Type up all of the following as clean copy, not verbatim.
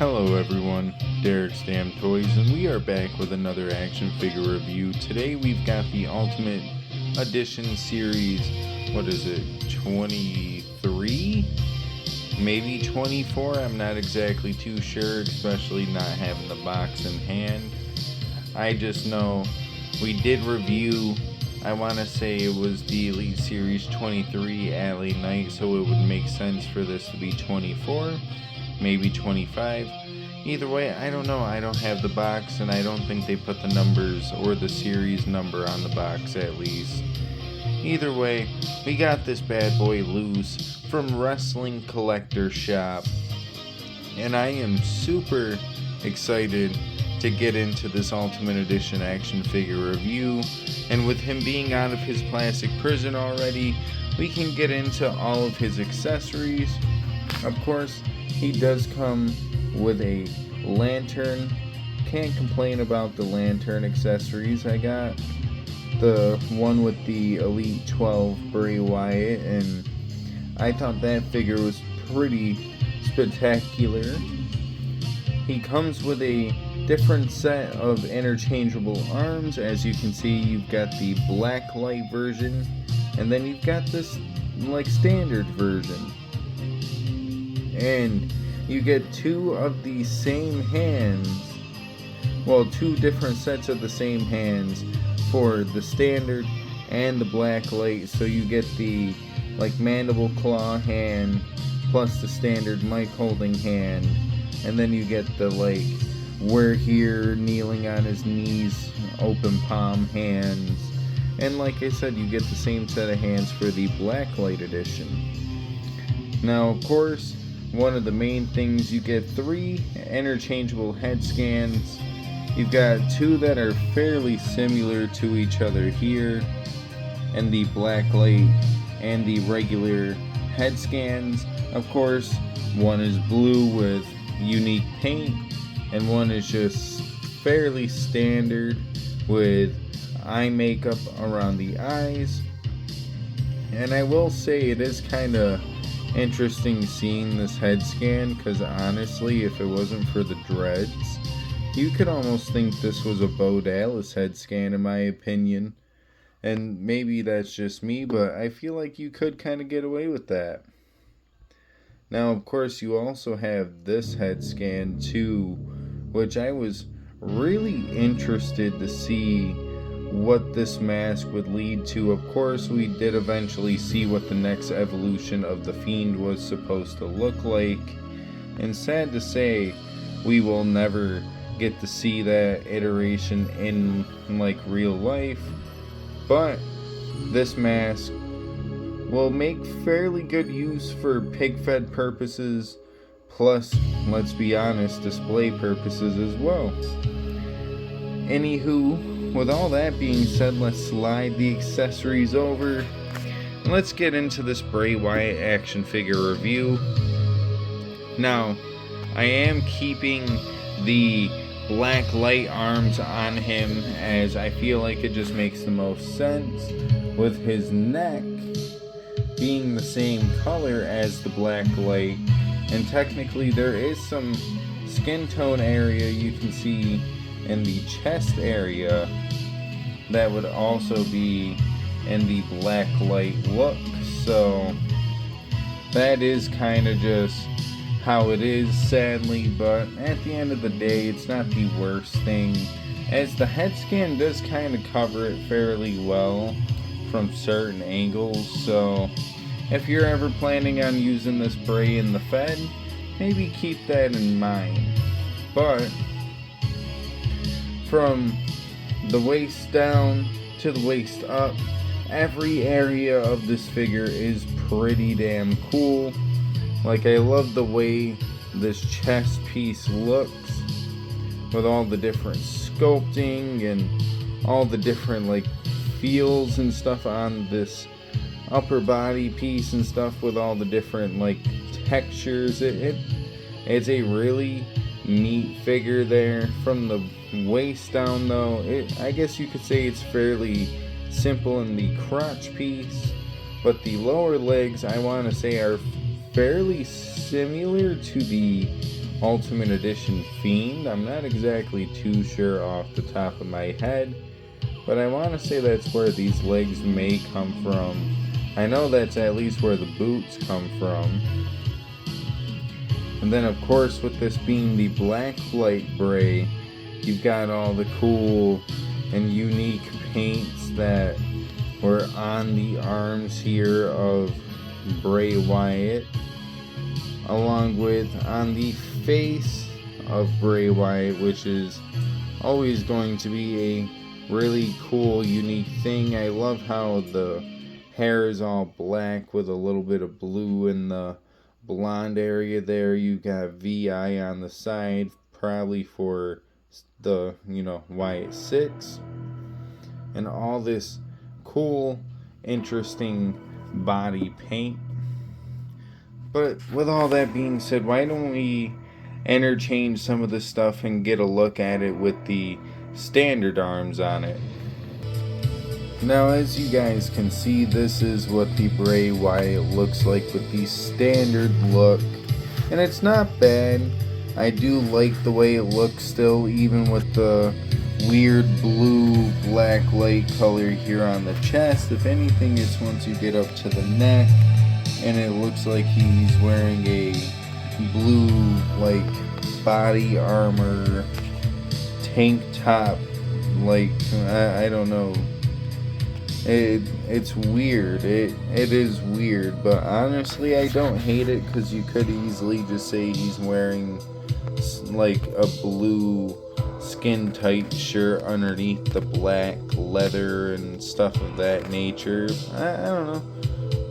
Hello everyone, Derek's Damn Toys, and we are back with another action figure review. Today we've got the Ultimate Edition Series, 23? Maybe 24? I'm not exactly too sure, especially not having the box in hand. I just know we did review, I want to say it was the Elite Series 23 Alley Night, so it would make sense for this to be 24. Maybe 25. Either way, I don't know. I don't have the box, and I don't think they put the numbers or the series number on the box at least. Either way, we got this bad boy loose from Wrestling Collector Shop, and I am super excited to get into this Ultimate Edition action figure review. And with him being out of his plastic prison already, we can get into all of his accessories. Of course, he does come with a lantern. Can't complain about the lantern accessories. I got the one with the Elite 12 Bray Wyatt, and I thought that figure was pretty spectacular. He comes with a different set of interchangeable arms. As you can see, you've got the black light version, and then you've got this like standard version. And you get two of the same hands, well, two different sets of the same hands for the standard and the black light. So you get the like mandible claw hand plus the standard mic holding hand, and then you get the like we're here kneeling on his knees open palm hands. And like I said, you get the same set of hands for the black light edition. Now, of course, one of the main things, you get 3 interchangeable head scans. You've got 2 that are fairly similar to each other here, and the black light and the regular head scans. Of course, one is blue with unique paint, and one is just fairly standard with eye makeup around the eyes. And I will say it is kind of interesting seeing this head scan, because honestly, if it wasn't for the dreads, you could almost think this was a Bo Dallas head scan, in my opinion. And maybe that's just me, but I feel like you could kind of get away with that. Now, of course, you also have this head scan too, which I was really interested to see what this mask would lead to. Of course, we did eventually see what the next evolution of the Fiend was supposed to look like, and sad to say, we will never get to see that iteration in like real life. But this mask will make fairly good use for pig-fed purposes, plus, let's be honest, display purposes as well. Anywho, with all that being said, let's slide the accessories over and let's get into this Bray Wyatt action figure review. Now, I am keeping the black light arms on him, as I feel like it just makes the most sense, with his neck being the same color as the black light. And technically there is some skin tone area you can see in the chest area that would also be in the black light look. So that is kind of just how it is, sadly, but at the end of the day, it's not the worst thing, as the head scan does kind of cover it fairly well from certain angles. So if you're ever planning on using this Bray in the Fed, maybe keep that in mind. But from the waist down to the waist up, every area of this figure is pretty damn cool. Like, I love the way this chest piece looks, with all the different sculpting and all the different like feels and stuff on this upper body piece and stuff, with all the different like textures. It's a really neat figure there. From the waist down though, I guess you could say it's fairly simple in the crotch piece, but the lower legs, I want to say, are fairly similar to the Ultimate Edition Fiend. I'm not exactly too sure off the top of my head, but I want to say that's where these legs may come from. I know that's at least where the boots come from. And then of course, with this being the Black Light Bray, you've got all the cool and unique paints that were on the arms here of Bray Wyatt, along with on the face of Bray Wyatt, which is always going to be a really cool, unique thing. I love how the hair is all black with a little bit of blue in the blonde area there. You got VI on the side, probably for the, Wyatt 6. And all this cool, interesting body paint. But with all that being said, why don't we interchange some of this stuff and get a look at it with the standard arms on it. Now, as you guys can see, this is what the Bray Wyatt looks like with the standard look, and it's not bad. I do like the way it looks still, even with the weird blue black light color here on the chest. If anything, it's once you get up to the neck and it looks like he's wearing a blue like body armor tank top, like I don't know. It's weird. It is weird, but honestly, I don't hate it, because you could easily just say he's wearing like a blue skin tight shirt underneath the black leather and stuff of that nature. I don't know.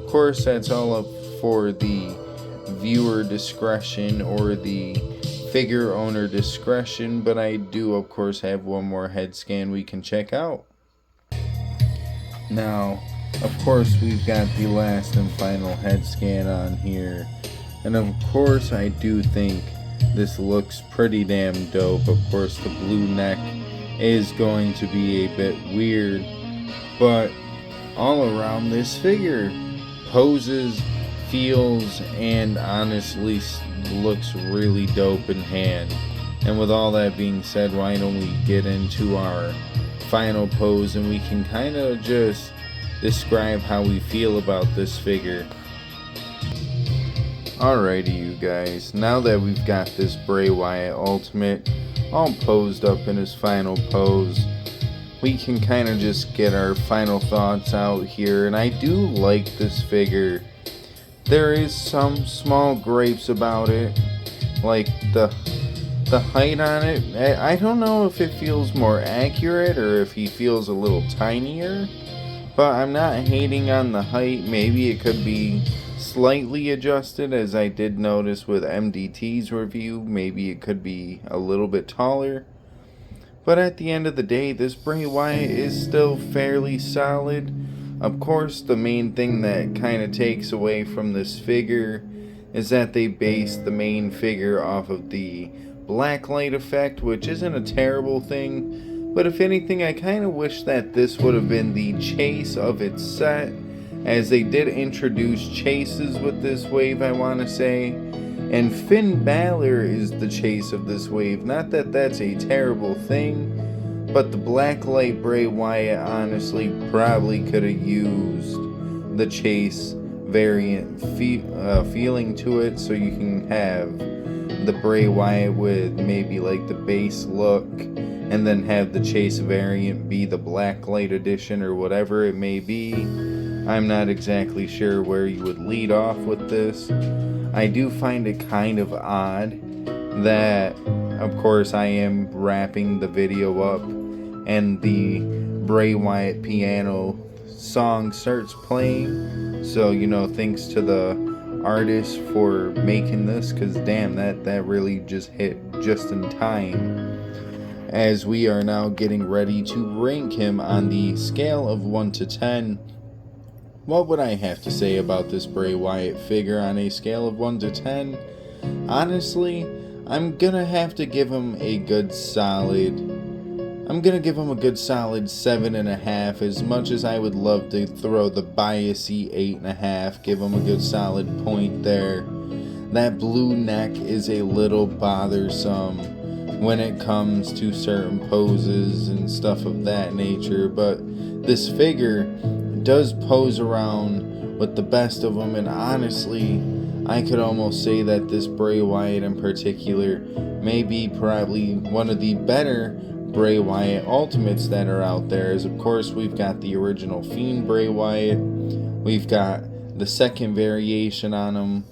Of course, that's all up for the viewer discretion or the figure owner discretion, but I do of course have one more head scan we can check out. Now, of course, we've got the last and final head scan on here, and of course I do think this looks pretty damn dope. Of course, the blue neck is going to be a bit weird, but all around this figure poses, feels, and honestly looks really dope in hand. And with all that being said, why don't we get into our final pose and we can kind of just describe how we feel about this figure. Alrighty, you guys, now that we've got this Bray Wyatt Ultimate all posed up in his final pose, we can kind of just get our final thoughts out here. And I do like this figure. There is some small gripes about it, like the height on it. I don't know if it feels more accurate or if he feels a little tinier, but I'm not hating on the height. Maybe it could be slightly adjusted, as I did notice with MDT's review. Maybe it could be a little bit taller. But at the end of the day, this Bray Wyatt is still fairly solid. Of course, the main thing that kind of takes away from this figure is that they based the main figure off of the blacklight effect, which isn't a terrible thing, but if anything, I kind of wish that this would have been the chase of its set, as they did introduce chases with this wave, I want to say, and Finn Balor is the chase of this wave. Not that that's a terrible thing, but the blacklight Bray Wyatt honestly probably could have used the chase variant feeling to it, so you can have the Bray Wyatt with maybe like the base look, and then have the chase variant be the blacklight edition or whatever it may be. I'm not exactly sure where you would lead off with this. I do find it kind of odd that, of course, I am wrapping the video up and the Bray Wyatt piano song starts playing. So, thanks to the artist for making this, because damn, that really just hit just in time, as we are now getting ready to rank him on the scale of 1 to 10. What would I have to say about this Bray Wyatt figure on a scale of 1 to 10? Honestly, I'm gonna have to give him a good solid 7.5. As much as I would love to throw the biasy 8.5, give him a good solid point there. that blue neck is a little bothersome when it comes to certain poses and stuff of that nature, but this figure does pose around with the best of them, and honestly, I could almost say that this Bray Wyatt in particular may be probably one of the better Bray Wyatt Ultimates that are out there. As of course, we've got the original Fiend Bray Wyatt, we've got the second variation on him,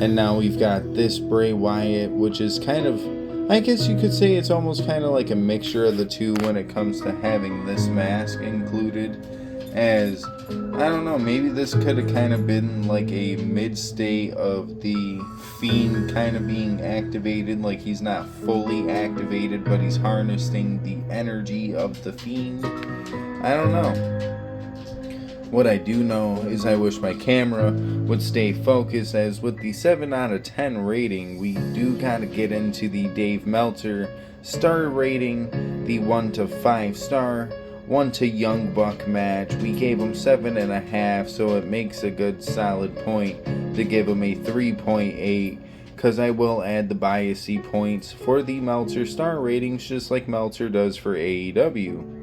and now we've got this Bray Wyatt, which is kind of, I guess you could say it's almost kind of like a mixture of the two when it comes to having this mask included. As, I don't know, maybe this could have kind of been like a mid-state of the Fiend kind of being activated. Like, he's not fully activated, but he's harnessing the energy of the Fiend. I don't know. What I do know is I wish my camera would stay focused, as with the 7 out of 10 rating, we do gotta get into the Dave Meltzer star rating, the 1 to 5 star, 1 to Young Buck match. We gave him 7.5, so it makes a good solid point to give him a 3.8, because I will add the biasy points for the Meltzer star ratings, just like Meltzer does for AEW.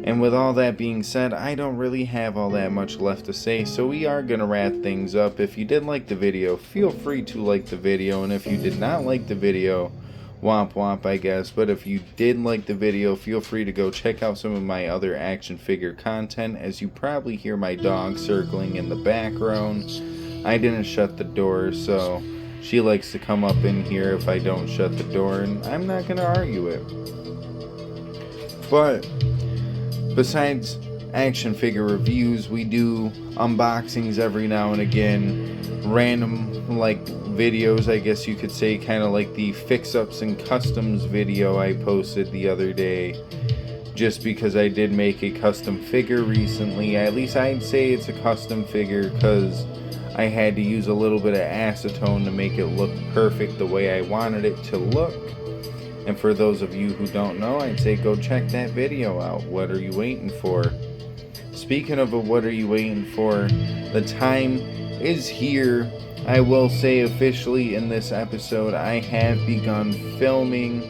And with all that being said, I don't really have all that much left to say, so we are going to wrap things up. If you did like the video, feel free to like the video, and if you did not like the video, womp womp, I guess. But if you did like the video, feel free to go check out some of my other action figure content, as you probably hear my dog circling in the background. I didn't shut the door, so she likes to come up in here if I don't shut the door, and I'm not going to argue it. But besides action figure reviews, we do unboxings every now and again, random like videos, I guess you could say, kind of like the fix-ups and customs video I posted the other day, just because I did make a custom figure recently. At least I'd say it's a custom figure, because I had to use a little bit of acetone to make it look perfect the way I wanted it to look. And for those of you who don't know, I'd say go check that video out. What are you waiting for? Speaking of what are you waiting for, the time is here. I will say officially in this episode, I have begun filming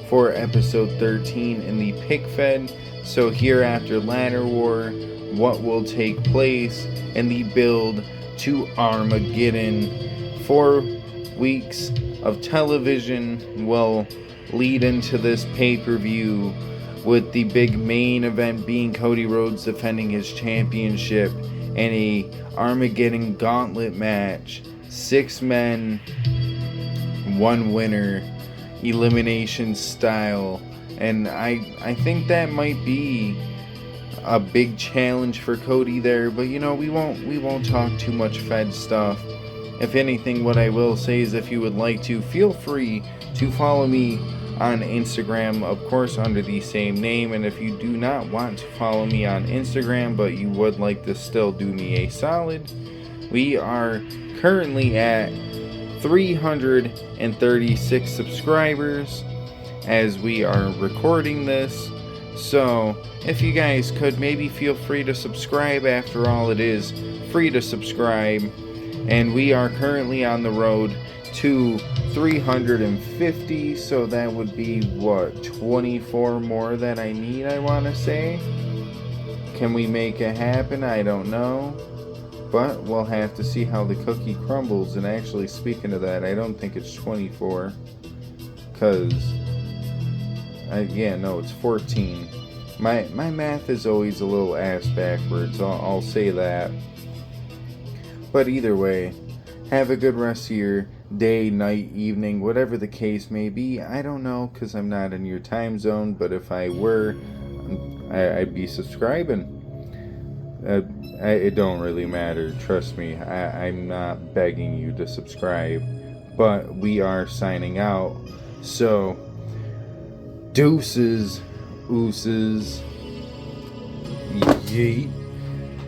for episode 13 in the Pick Fed. So here after Ladder War, what will take place in the build to Armageddon. 4 weeks of television will lead into this pay-per-view, with the big main event being Cody Rhodes defending his championship in a Armageddon gauntlet match. 6 men, 1 winner, elimination style. And I think that might be a big challenge for Cody there, but you know, we won't talk too much Fed stuff. If anything, what I will say is, if you would like to, feel free to follow me on Instagram, of course, under the same name. And if you do not want to follow me on Instagram, but you would like to still do me a solid, we are currently at 336 subscribers as we are recording this. So if you guys could maybe feel free to subscribe. After all, it is free to subscribe. And we are currently on the road to 350, so that would be what, 24 more that I need, I want to say. Can we make it happen? I don't know, but we'll have to see how the cookie crumbles. And actually, speaking of that, I don't think it's 24, because it's 14. My math is always a little ass backwards, I'll say that. But either way, have a good rest of your day, night, evening, whatever the case may be. I don't know, because I'm not in your time zone, but if I were, I'd be subscribing. It don't really matter, trust me. I'm not begging you to subscribe, but we are signing out. So, deuces, ooses, yeet.